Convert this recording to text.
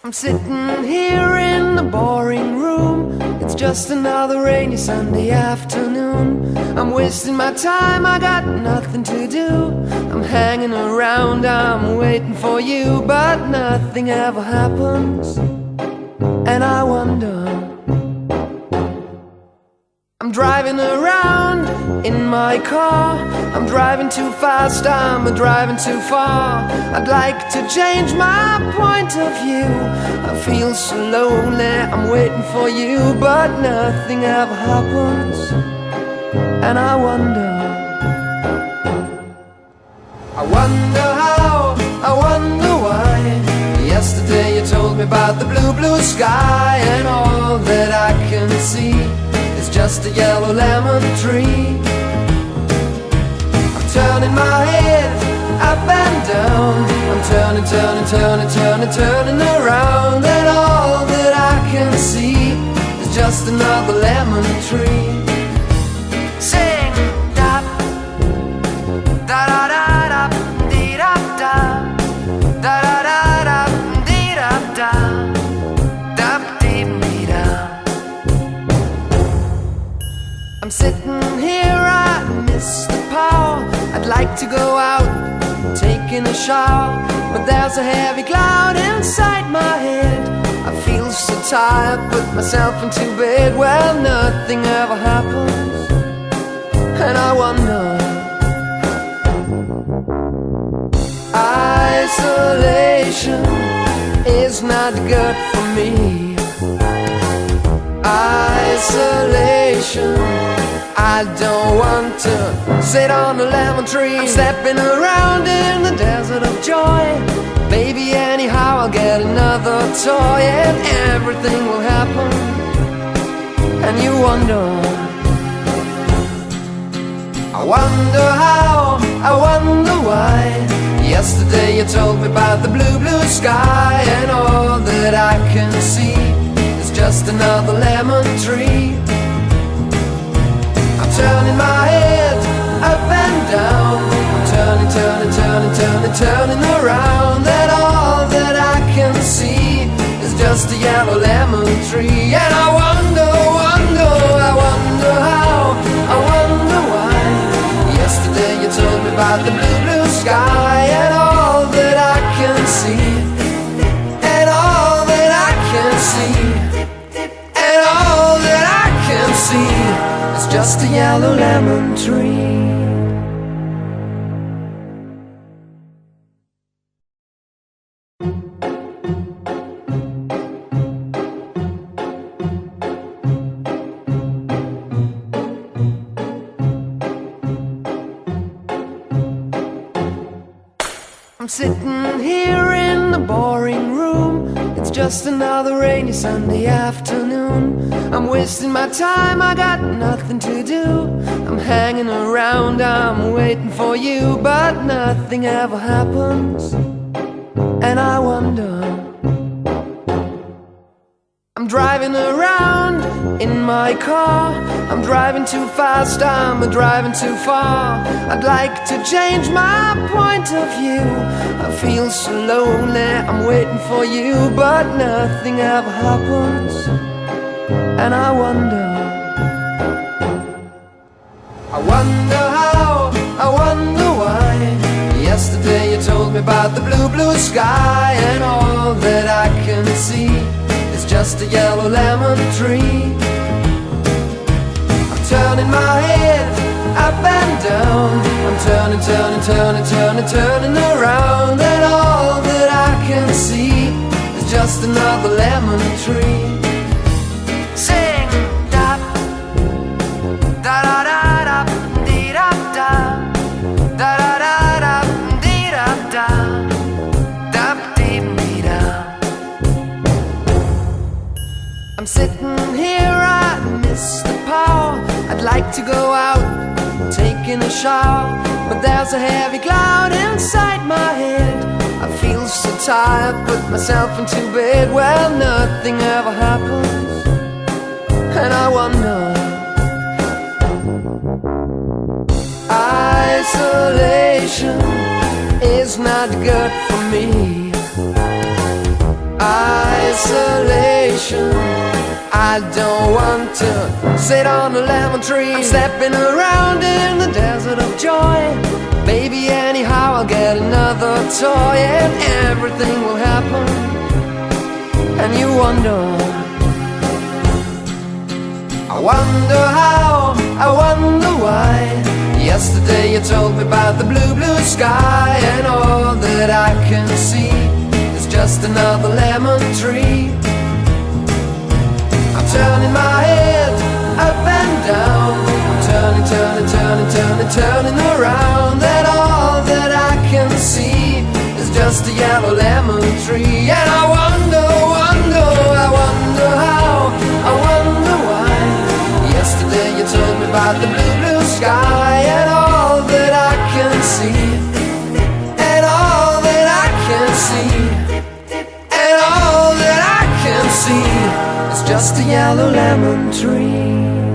I'm sitting here in the boring room. It's just another rainy Sunday afternoon. I'm wasting my time, I got nothing to do. I'm hanging around, I'm waiting for you, but nothing ever happens. And I wonder, I'm driving around in my car. I'm driving too fast, I'm driving too far. I'd like to change my point of view. I feel so lonely, I'm waiting for you, but nothing ever happens. And I wonder how, I wonder why. Yesterday you told me about the blue, blue sky, and all that I can see is just a yellow lemon tree. I'm turning my head up and down. I'm turning, turning, turning, turning, turning around, and all that I can see is just another lemon tree. Sing da da da da da dee da da da da da da dee da da da dee dee da. I'm sitting here, I miss the power. I'd like to go out, taking a shower, but there's a heavy cloud inside my head. I feel so tired, put myself into bed. Well, nothing ever happens, and I wonder. Isolation is not good for me. Isolation, I don't want to sit on a lemon tree. I'm stepping around in the desert of joy. Maybe anyhow I'll get another toy, and everything will happen. And you wonder, I wonder how, I wonder why. Yesterday you told me about the blue, blue sky, and all that I can see is just another lemon tree. I'm turning my head up and down. I'm turning, turning, turning, turning, turning around, and all that I can see is just a yellow lemon tree. And I wonder, wonder, I wonder how, I wonder why. Yesterday you told me about the blue, blue sky, and all that I can see, and all that I can see, and all that I can see is just a yellow lemon tree. I'm sitting here in the boring room. It's just another rainy Sunday afternoon. I'm wasting my time, I got nothing to do. I'm hanging around, I'm waiting for you, but nothing ever happens. And I wonder, I'm driving around in my car. I'm driving too fast, I'm driving too far. I'd like to change my point of view. I feel so lonely, I'm waiting for you, but nothing ever happens. And I wonder how, I wonder why. Yesterday you told me about the blue, blue sky, and all that I can see is just a yellow lemon tree. I'm turning my head up and down. I'm turning, turning, turning, turning, turning around, and all that I can see is just another lemon tree. Sing da da da da da dee da da da da da da dee da da da dee dee da. I'm sitting here, I miss the power. I'd like to go out, taking a shower, but there's a heavy cloud inside my head. I feel so tired, put myself into bed. Well, nothing ever happens, and I wonder. Isolation is not good for me. Isolation, I don't want to sit on a lemon tree. I'm stepping around in the desert of joy. Maybe anyhow I'll get another toy, and everything will happen. And you wonder, I wonder how, I wonder why. Yesterday you told me about the blue, blue sky, and all that I can see is just another lemon tree. I'm turning my head up and down, I'm turning, turning, turning, turning, turning around, and all that I can see is just a yellow lemon tree. And I wonder, wonder, I wonder how, I wonder why. Yesterday you told me about the blue, blue sky, and all that I can see, and all that I can see, and all that I can see is just a yellow lemon tree.